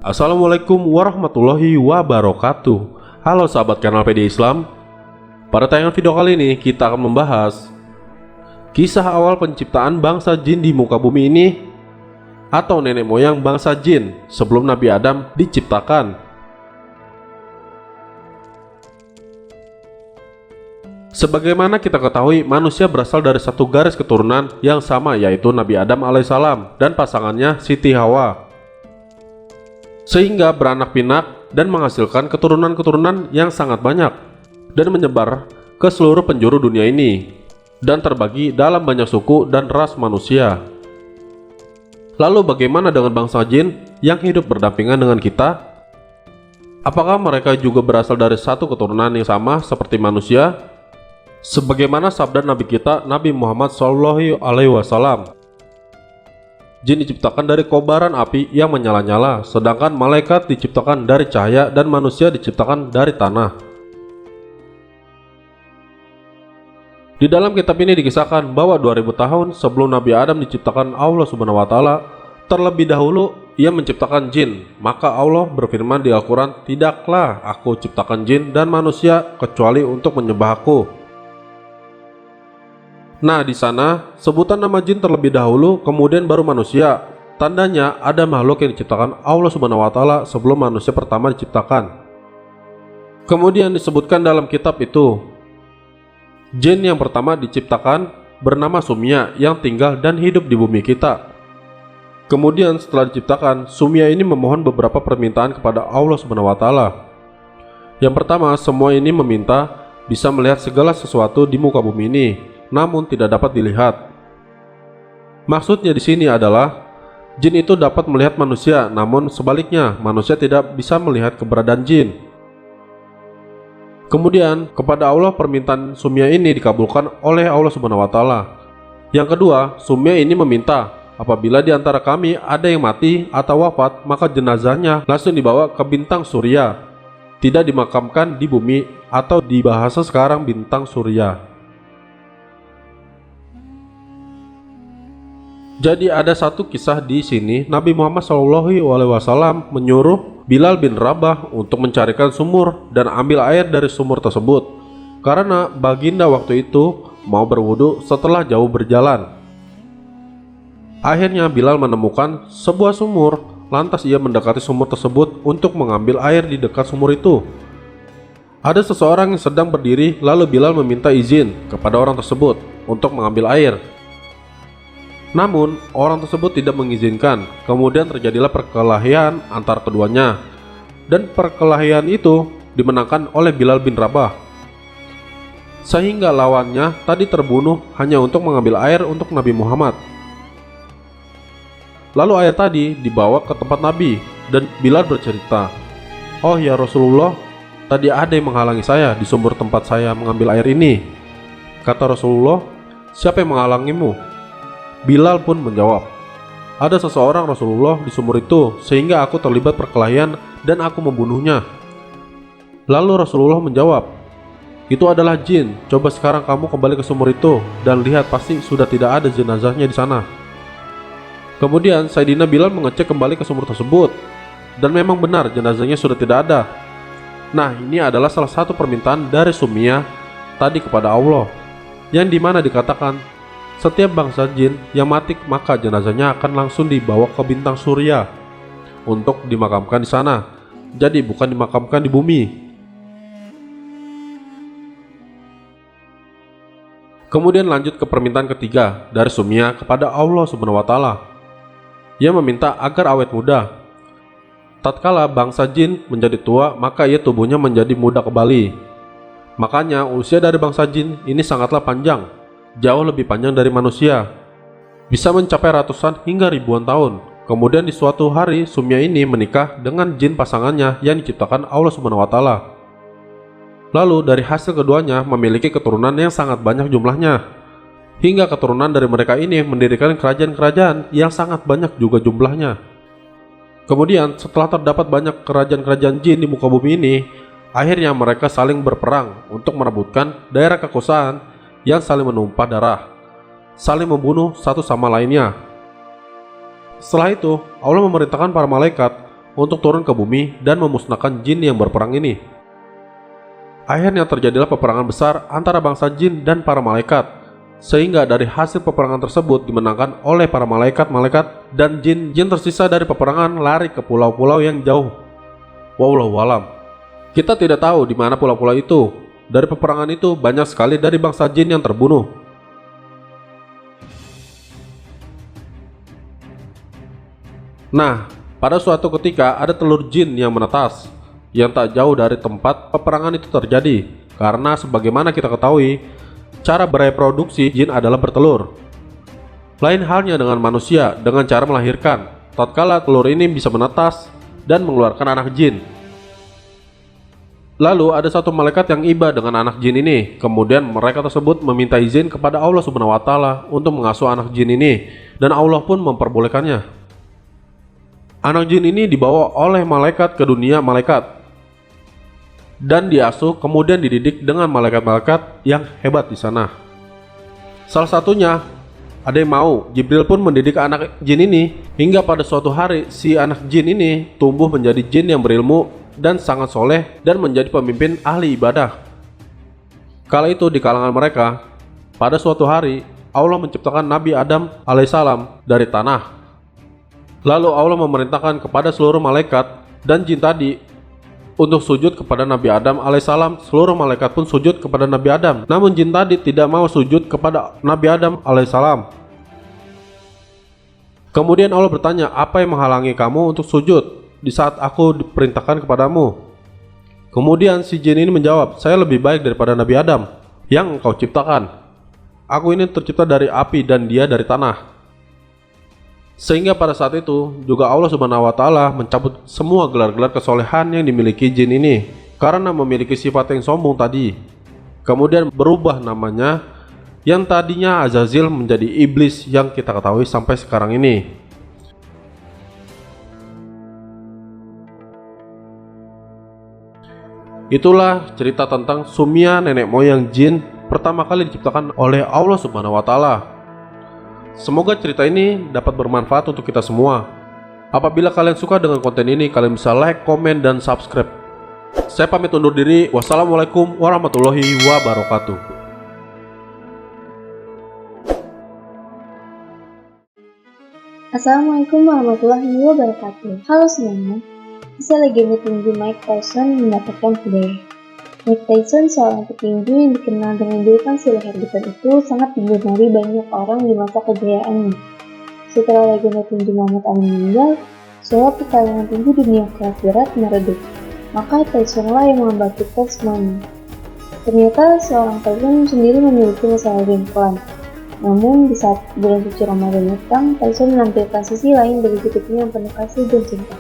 Assalamualaikum warahmatullahi wabarakatuh. Halo sahabat kanal PD Islam. Pada tayangan video kali ini kita akan membahas kisah awal penciptaan bangsa jin di muka bumi ini, atau nenek moyang bangsa jin sebelum Nabi Adam diciptakan. Sebagaimana kita ketahui, manusia berasal dari satu garis keturunan yang sama, yaitu Nabi Adam alaihissalam dan pasangannya Siti Hawa, sehingga beranak pinak dan menghasilkan keturunan-keturunan yang sangat banyak dan menyebar ke seluruh penjuru dunia ini dan terbagi dalam banyak suku dan ras manusia. Lalu bagaimana dengan bangsa jin yang hidup berdampingan dengan kita? Apakah mereka juga berasal dari satu keturunan yang sama seperti manusia? Sebagaimana sabda Nabi kita Nabi Muhammad SAW, jin diciptakan dari kobaran api yang menyala-nyala, sedangkan malaikat diciptakan dari cahaya dan manusia diciptakan dari tanah. Di dalam kitab ini dikisahkan bahwa 2000 tahun sebelum Nabi Adam diciptakan Allah Subhanahu wa Ta'ala, terlebih dahulu ia menciptakan jin. Maka Allah berfirman di Al-Quran, "Tidaklah aku ciptakan jin dan manusia kecuali untuk menyembah aku." Nah, di sana sebutan nama jin terlebih dahulu, kemudian baru manusia. Tandanya ada makhluk yang diciptakan Allah Subhanahu wa Ta'ala sebelum manusia pertama diciptakan. Kemudian disebutkan dalam kitab itu, jin yang pertama diciptakan bernama Sumya yang tinggal dan hidup di bumi kita. Kemudian setelah diciptakan, Sumya ini memohon beberapa permintaan kepada Allah Subhanahu wa Ta'ala. Yang pertama, semua ini meminta bisa melihat segala sesuatu di muka bumi ini, namun tidak dapat dilihat. Maksudnya di sini adalah jin itu dapat melihat manusia, namun sebaliknya manusia tidak bisa melihat keberadaan jin. Kemudian kepada Allah permintaan Sumya ini dikabulkan oleh Allah Subhanahu wa Ta'ala. Yang kedua, Sumya ini meminta apabila di antara kami ada yang mati atau wafat, maka jenazahnya langsung dibawa ke bintang surya, tidak dimakamkan di bumi, atau di bahasa sekarang bintang surya. Jadi ada satu kisah di sini, Nabi Muhammad SAW menyuruh Bilal bin Rabah untuk mencarikan sumur dan ambil air dari sumur tersebut, karena baginda waktu itu mau berwudu setelah jauh berjalan. Akhirnya Bilal menemukan sebuah sumur, lantas ia mendekati sumur tersebut untuk mengambil air di dekat sumur itu. Ada seseorang yang sedang berdiri, lalu Bilal meminta izin kepada orang tersebut untuk mengambil air. Namun, orang tersebut tidak mengizinkan. Kemudian terjadilah perkelahian antar keduanya, dan perkelahian itu dimenangkan oleh Bilal bin Rabah, sehingga lawannya tadi terbunuh hanya untuk mengambil air untuk Nabi Muhammad. Lalu air tadi dibawa ke tempat Nabi, dan Bilal bercerita, "Oh ya Rasulullah, tadi ada yang menghalangi saya di sumber tempat saya mengambil air ini." Kata Rasulullah, "Siapa yang menghalangimu?" Bilal pun menjawab, "Ada seseorang Rasulullah di sumur itu, sehingga aku terlibat perkelahian dan aku membunuhnya." Lalu Rasulullah menjawab, "Itu adalah jin. Coba sekarang kamu kembali ke sumur itu dan lihat, pasti sudah tidak ada jenazahnya di sana." Kemudian Sayyidina Bilal mengecek kembali ke sumur tersebut, dan memang benar jenazahnya sudah tidak ada. Nah, ini adalah salah satu permintaan dari Sumya tadi kepada Allah, yang dimana dikatakan setiap bangsa jin yang mati maka jenazahnya akan langsung dibawa ke bintang surya untuk dimakamkan di sana. Jadi bukan dimakamkan di bumi. Kemudian lanjut ke permintaan ketiga dari Sumya kepada Allah Subhanahu wa Ta'ala. Ia meminta agar awet muda. Tatkala bangsa jin menjadi tua, maka ia tubuhnya menjadi muda kembali. Makanya usia dari bangsa jin ini sangatlah panjang, jauh lebih panjang dari manusia, bisa mencapai ratusan hingga ribuan tahun. Kemudian di suatu hari Sumya ini menikah dengan jin pasangannya yang diciptakan Allah Subhanahu wa Ta'ala. Lalu dari hasil keduanya memiliki keturunan yang sangat banyak jumlahnya, hingga keturunan dari mereka ini mendirikan kerajaan-kerajaan yang sangat banyak juga jumlahnya. Kemudian setelah terdapat banyak kerajaan-kerajaan jin di muka bumi ini, akhirnya mereka saling berperang untuk merebutkan daerah kekuasaan yang saling menumpah darah, saling membunuh satu sama lainnya. Setelah itu, Allah memerintahkan para malaikat untuk turun ke bumi dan memusnahkan jin yang berperang ini. Akhirnya terjadilah peperangan besar antara bangsa jin dan para malaikat, sehingga dari hasil peperangan tersebut dimenangkan oleh para malaikat-malaikat, dan jin-jin tersisa dari peperangan lari ke pulau-pulau yang jauh. Wallahu alam. Kita tidak tahu di mana pulau-pulau itu. Dari peperangan itu banyak sekali dari bangsa jin yang terbunuh. Nah, pada suatu ketika ada telur jin yang menetas, yang tak jauh dari tempat peperangan itu terjadi. Karena sebagaimana kita ketahui, cara bereproduksi jin adalah bertelur. Lain halnya dengan manusia dengan cara melahirkan. Tatkala telur ini bisa menetas dan mengeluarkan anak jin. Lalu ada satu malaikat yang iba dengan anak jin ini. Kemudian mereka tersebut meminta izin kepada Allah Subhanahu wa Ta'ala untuk mengasuh anak jin ini, dan Allah pun memperbolehkannya. Anak jin ini dibawa oleh malaikat ke dunia malaikat dan diasuh, kemudian dididik dengan malaikat-malaikat yang hebat di sana. Salah satunya ada yang mau, Jibril pun mendidik anak jin ini hingga pada suatu hari si anak jin ini tumbuh menjadi jin yang berilmu dan sangat soleh dan menjadi pemimpin ahli ibadah. Kala itu di kalangan mereka, pada suatu hari Allah menciptakan Nabi Adam alaihissalam dari tanah. Lalu Allah memerintahkan kepada seluruh malaikat dan jin tadi untuk sujud kepada Nabi Adam alaihissalam. Seluruh malaikat pun sujud kepada Nabi Adam. Namun jin tadi tidak mau sujud kepada Nabi Adam alaihissalam. Kemudian Allah bertanya, apa yang menghalangi kamu untuk sujud di saat aku diperintahkan kepadamu? Kemudian si jin ini menjawab, saya lebih baik daripada Nabi Adam yang engkau ciptakan. Aku ini tercipta dari api dan dia dari tanah. Sehingga pada saat itu juga Allah Subhanahu wa Ta'ala mencabut semua gelar-gelar kesolehan yang dimiliki jin ini karena memiliki sifat yang sombong tadi. Kemudian berubah namanya yang tadinya Azazil menjadi iblis yang kita ketahui sampai sekarang ini. Itulah cerita tentang Sumia, nenek moyang jin pertama kali diciptakan oleh Allah Subhanahu wa Ta'ala. Semoga cerita ini dapat bermanfaat untuk kita semua. Apabila kalian suka dengan konten ini, kalian bisa like, komen, dan subscribe. Saya pamit undur diri. Wassalamualaikum warahmatullahi wabarakatuh. Assalamualaikum warahmatullahi wabarakatuh. Halo semuanya. Kisah legenda tinju Mike Tyson mendapatkan hidayah. Mike Tyson, seorang petinju yang dikenal dengan julukan si leher beton itu, sangat digemari banyak orang di masa kejayaannya. Setelah legenda tinju Muhammad Ali meninggal, sebuah pertarungan tinju dunia kelas berat meredup. Maka Tysonlah yang membangkitkan semuanya. Ternyata seorang Tyson sendiri memiliki masalah jengkelan. Namun di saat bulan suci Ramadan datang, Tyson menampilkan sisi lain dari hidupnya yang penuh kasih dan cinta.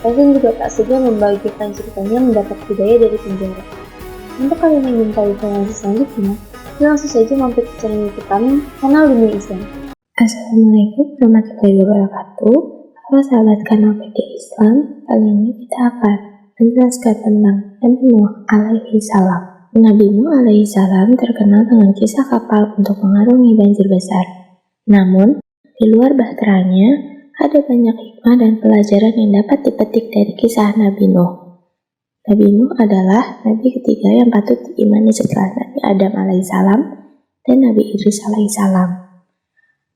Tyson juga tak segan membagikan ceritanya mendapat hidayah dari penjara. Untuk kalian yang ingin tahu informasi selanjutnya, langsung saja mampir ke channel YouTube kami, Kanal Dunia Islam. Assalamualaikum warahmatullahi wabarakatuh. Halo sahabat kanal PD Islam, kali ini kita akan menjelaskan tentang Nabi Nuh alaihi salam. Nabi Nuh alaihi salam terkenal dengan kisah kapal untuk mengarungi banjir besar. Namun, di luar bahteranya, ada banyak hikmah dan pelajaran yang dapat dipetik dari kisah Nabi Nuh. Nabi Nuh adalah nabi ketiga yang patut diimani setelah Nabi Adam alaihissalam dan Nabi Idris alaihissalam.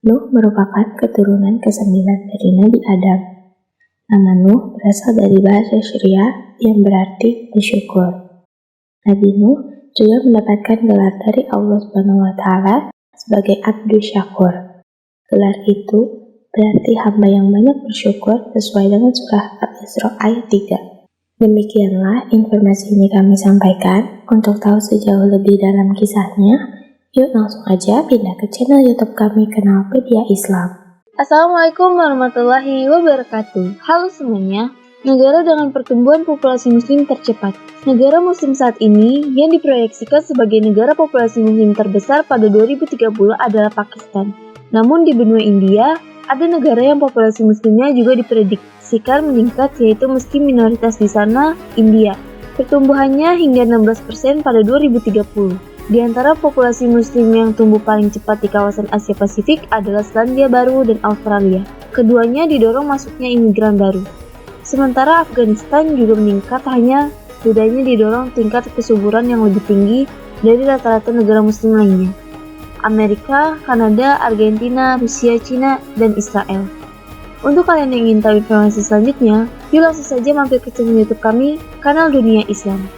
Nuh merupakan keturunan ke-9 dari Nabi Adam. Nama Nuh berasal dari bahasa Syria yang berarti bersyukur. Nabi Nuh juga mendapatkan gelar dari Allah Subhanahu wa Ta'ala sebagai Abdus Syakur. Gelar itu berarti hamba yang banyak bersyukur sesuai dengan surah Al-Isra ayat 3. Demikianlah informasi ini kami sampaikan. Untuk tahu sejauh lebih dalam kisahnya, yuk langsung aja pindah ke channel YouTube kami, Kanal Pedia Islam. Assalamualaikum warahmatullahi wabarakatuh. Halo semuanya. Negara dengan pertumbuhan populasi muslim tercepat. Negara muslim saat ini yang diproyeksikan sebagai negara populasi muslim terbesar pada 2030 adalah Pakistan. Namun di benua India, ada negara yang populasi muslimnya juga diprediksikan meningkat, yaitu meski minoritas di sana, India. Pertumbuhannya hingga 16% pada 2030. Di antara populasi muslim yang tumbuh paling cepat di kawasan Asia Pasifik adalah Selandia Baru dan Australia. Keduanya didorong masuknya imigran baru. Sementara Afghanistan juga meningkat, hanya bedanya didorong tingkat kesuburan yang lebih tinggi dari rata-rata negara muslim lainnya. Amerika, Kanada, Argentina, Rusia, Cina, dan Israel. Untuk kalian yang ingin tahu informasi selanjutnya, yuk langsung saja mampir ke channel YouTube kami, Kanal Dunia Islam.